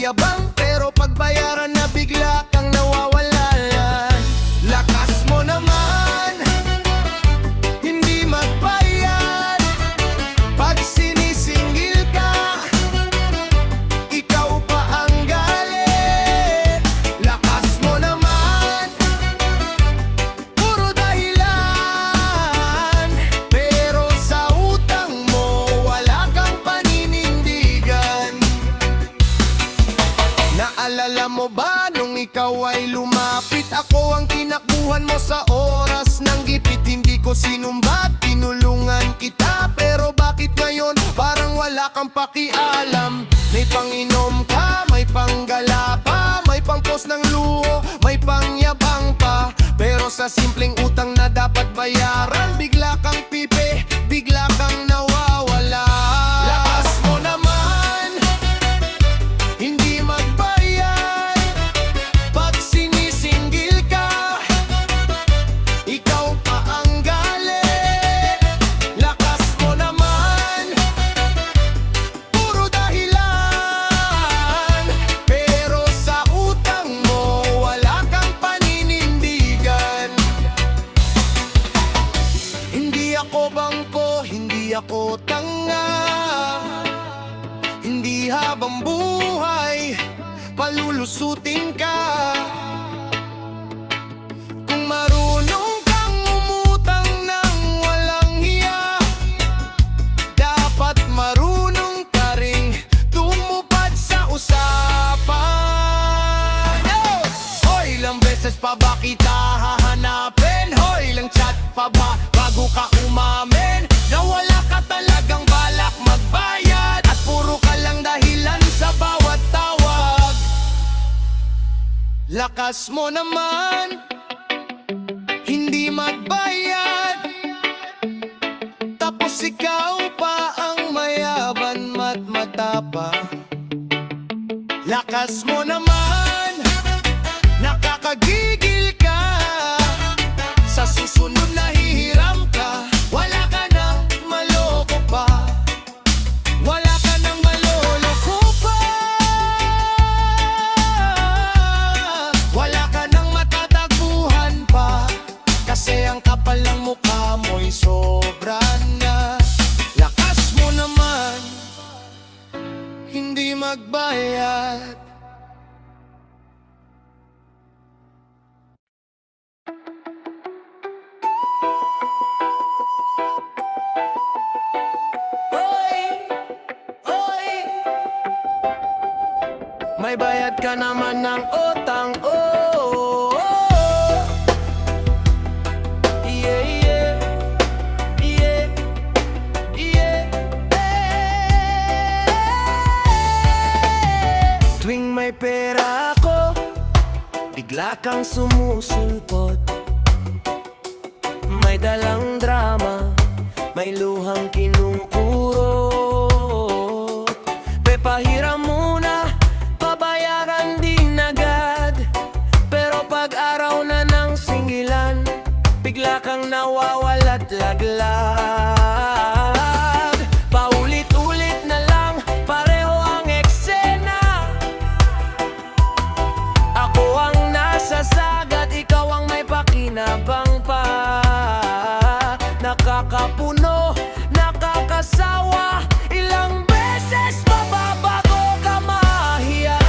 magyabang, pero pagbayaran na bigla kang nawawalan. Lakas mo naman, hindi magbayad. Pag sinisingil ka, ikaw pa ang galit. Lakas mo naman, puro dahilan, pero sa utang mo wala kang paninindigan. Naalala mo ba nung ikaw ay lumapit? Ako ang tinakbuhan mo sa oras ng gipit. Hindi ko sinumbat, tinulungan kita, pero bakit ngayon parang wala kang pakialam? May panginom ka, may panggala pa, may pangpos ng luho, may pangyabang pa, pero sa simpleng utang na dapat bayaran, bigla kang pipi, bigla kang nawawala. Lakas mo naman, hindi magbayad. Pag sinisinggil ka, ikaw pa ang galit. Lakas mo naman, puro dahilan, pero sa utang mo wala kang paninindigan. Hindi ako bangko, hindi ako tanga, hindi habang buhay palulusutin ka. Kung marunong kang umutang ng walang hiya, dapat marunong ka ring tumupad sa usapan. Hoy, ilang beses pa ba kita hahanapin? Hoy, ilang chat pa ba bago ka umamin na wala ka talagang balak magbayad, at puro ka lang dahilan sa bawat tawag? Lakas mo naman, hindi magbayad, tapos ikaw pa ang mayaban at matapang. Lakas mo naman, nakakagigil ka, sa susunod nahihiram ka. Wala ka nang maloko pa, wala ka nang maloloko pa, wala ka nang matataguhan pa, kasi ang kapal ng mukha mo'y sobra na. Lakas mo naman, hindi magbayad. May bayad ka naman ng utang, oh, oh. Yeah, yeah, yeah, yeah, Tuwing may pera ako, bigla kang sumusulpot. May dalang drama, may luhang kinukurot. Pahiram muna, pabayaran din agad, pero pag araw na ng singgilan, bigla kang nawawala't laglag. Paulit-ulit na lang, pareho ang eksena. Ako ang nasasagad, ikaw ang may pakinabang pa. Nakakapuno, nakakasawa, ilang beses mababago ka mahiya.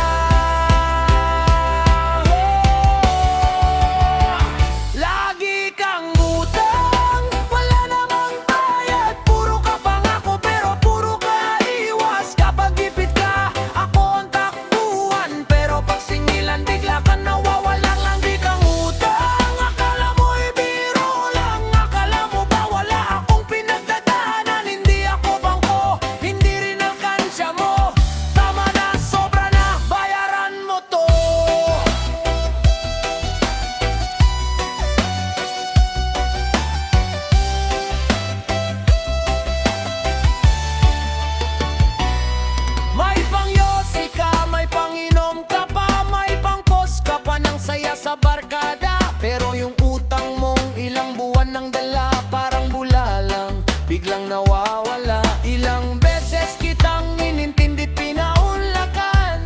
Lagi kang utang, wala namang bayad, puro ka pangako pero puro ka iwas. Kapag ipit ka, ako ang takbuhan, pero pag singilan bigla ka nawawalan. Lagi kang utang, akala mo'y biro lang, akala mo ba wala akong pinagdadaanan? Hindi ako bangko, hindi rin alkansya mo. Tama na, sobra na, bayaran mo to. May pangyosi ka, may panginom ka pa, may pangpos ka pa ng saya sa barkada, pero yung utang mong ilang buwan nang dala, parang bula lang, biglang nawawala. Ilang beses kitang inintindi't pinaunlakan,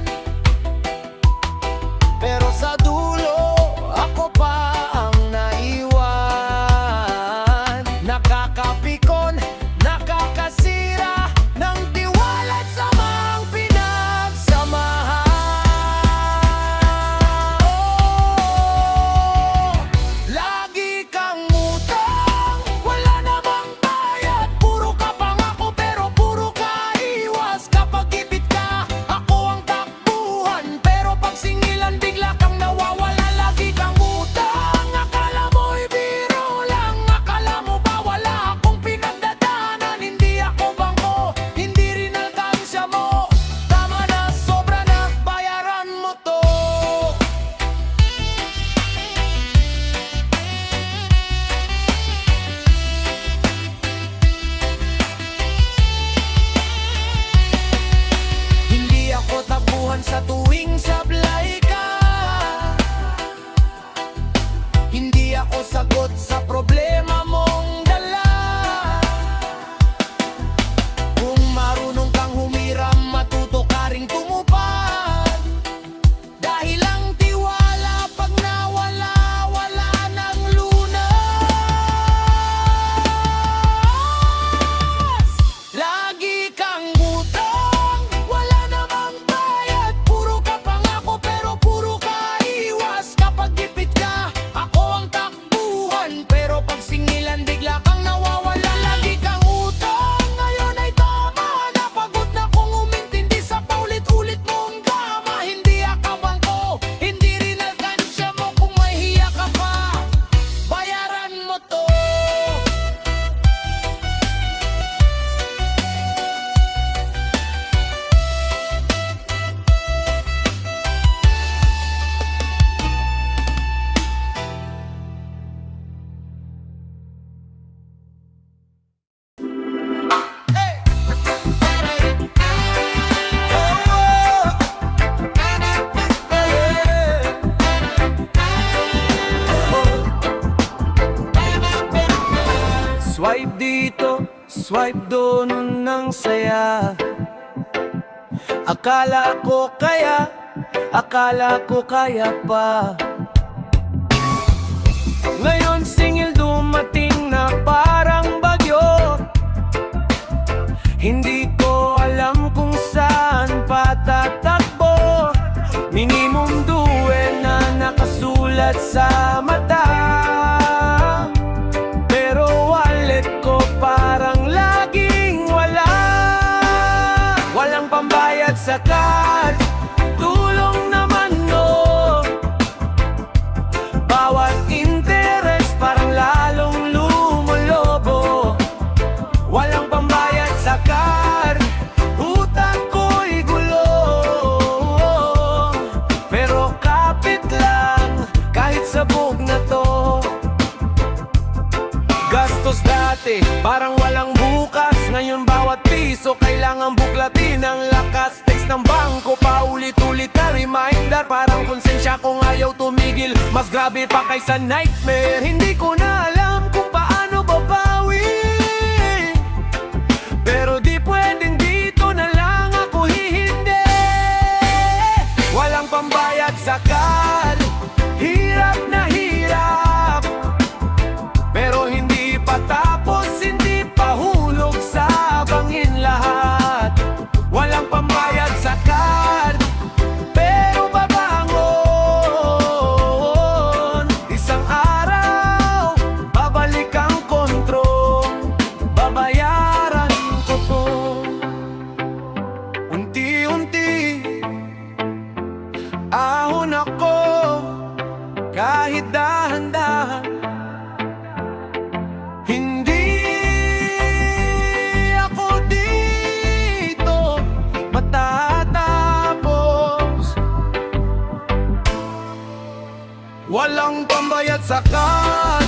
Swipe doon ng saya. Akala ko kaya pa. Ngayon singil dumating na parang bagyo. Hindi ko alam kung saan patatakbo. Minimum due na nakasulat sa mata. Pero wallet ko parang laging wala. Walang pambayad sa card, tulong naman no. Bawat interes parang lalong lumolobo. Walang pambayad sa card, utang ko'y gulo. Pero kapit lang, kahit sabog na to. Gastos dati, parang walang bukas. Ngayon bawat piso, kailangan buklatin ang lakas. Text ng bangko, paulit-ulit na reminder. Parang konsensya kong ayaw tumigil. Mas grabe pa kaysa nightmare. Hindi ko na alam kung paano babawi. Pero di pwedeng dito na lang ako hihindi. Walang pambayad sa card, hirap na hirap. Pero hindi pa tapos, hindi pa hulog sa bangin lahat. Walang pambayad sa card, pero babangon. Isang araw, babalik ang kontrol. Babayaran ko to. Unti-unti, ahon ako, kahit dahan-dahan. Hindi ako dito matatapos. Walang pambayad sa card,